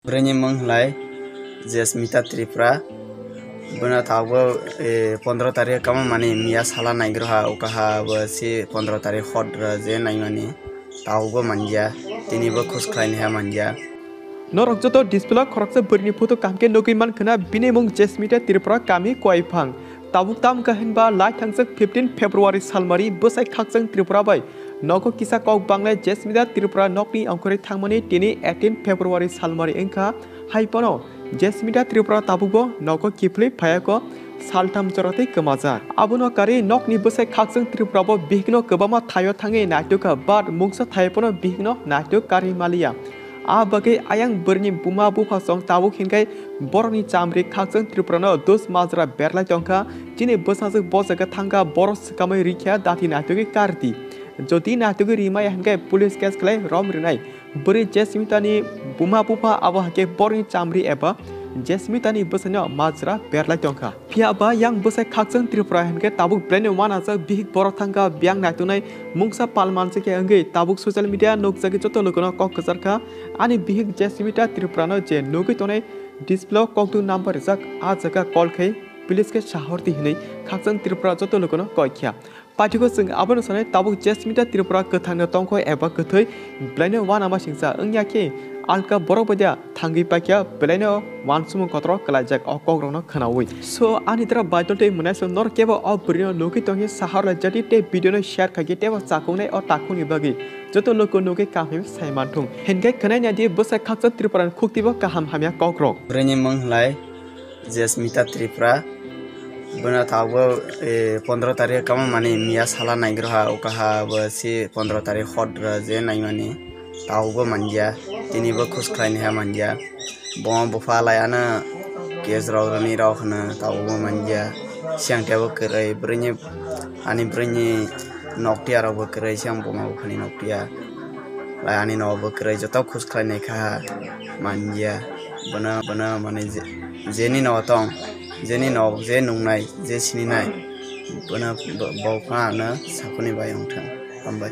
Berani menghilai Jasmita Tripura bena tahu 15 tarik kamu mani mia salah naik roha ukaha si 15 tarik hot je naik mani tahu manja tini khus klain ha manja Norok joto display koroksa berni foto kamke nogiman kena bini mung Jasmita Tripura kami kuaipang tabuk tam kahenba lai thangsek 15 February salmari bosai khaksang Tripura bai noko kisa kok bangle Jasmita Tripura nokni angkore thangmani tini 18 February salmari engka haipono Jasmita Tripura tabubo noko kifli phayako saltam chorate kemazar abono kari nokni bosai khaksang Tripura bo bihgno kobama thayo thange naituka bar mungsa thaipono bihgno naitu kari malia Abage ayang berni buma buha song tabuk hinkai boroni chamri khaksang Tripurano dos mazra berla jongka jini bosasuk bosaga thanga boros kamai rikya dati natugi karti jodi natugi rimai hinkai police case klai rom rinai beri Jasmita ni buma buha awahke borni chamri eba Jasmita ni bosanya mazra berla jongka pia ba yang bosai khaksang Tripura hinkai tabuk brand wana sa bihik bor thanga biang natunai mungsa palmanse ke angai tabuk social media nokjagi joto lokono kok kesarka ani bihik Jasmita Tripurano je nogi tonai display koktu number jak a jaga call khai police ke shahorti hinai khaksang Tripura joto lokono koikya patiko sing abon sone tabuk Jasmita Tripura kathangna tongkhoi eba kathoi blane wana ma singsa angya ke alka borok badia thangi pakya blane wan sumu kotro kalajak okogrongno khanawi so ani tara baitote munaso nor keba obrino nogi tongi sahar jati te video no share khagi te ba chakunai o takuni bagi joto loko nogi kamhi saiman thung hengai khanai nya di bosa khaksang Tripura khuktibo kaham hamya kokrok berani menghilai Jasmita Tripura bena tahu 15 tarik kamu mani mia salah naik roha ukaha si 15 tarik hot je naik mani tahu manja tini khus klain ha manja bom bufa layana kes rawrani rawkhna tahu manja siang tiabo kerai berani ani berani noktia raw kerai siang bom bukhani noktia layani no kerai joto khus klain kha manja bena mani jeni no tong jeni no je nungnai je sini nai bena bawkha na sakuni bayong thang ambai